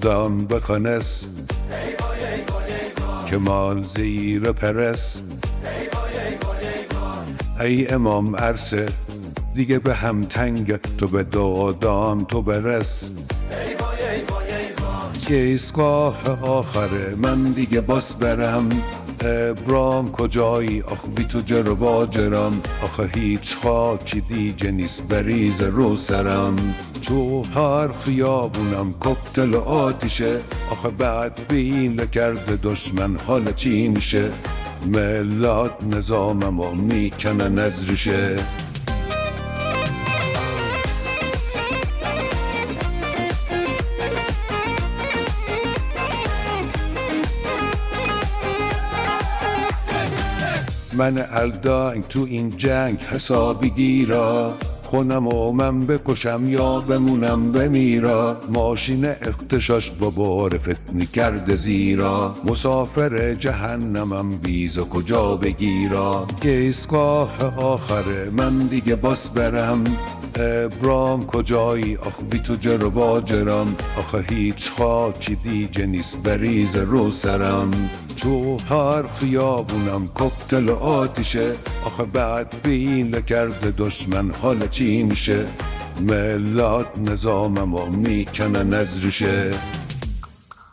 خدام بکنس که مال زیر پرس. ای امام عرصه دیگه به هم تنگ، تو به دادام تو برس. یه ایستگاه آخره من دیگه باس برم، ابرام کجایی آخ بی تو جر و باجرم. آخه هیچ خاکی دیگه نیست بریز رو سرم، تو هر خیابونم کوکتل و آتیشه. آخه بعد بیله کرده دشمن حال چی میشه، ملت نظاممو میکنن از ریشه. من الدنگ تو این جنگ حسابی گیرا، خونم و من بکشم یا بمونم بمیرا. ماشین اختشاش با بار فتنی کرده زیرا، مسافر جهنمم ویزا کجا بگیرا. یه ایستگاه آخره من دیگه باس برم، ابرام کجایی آخ بی تو جر و باجرم. آخه هیچ خاکی دیگه نیست بریز رو سرم، تو هر خیابونم کوکتل و آتیشه. آخه بعد بیله کرده دشمن حال چی میشه، ملت نظاممو میکنن از ریشه.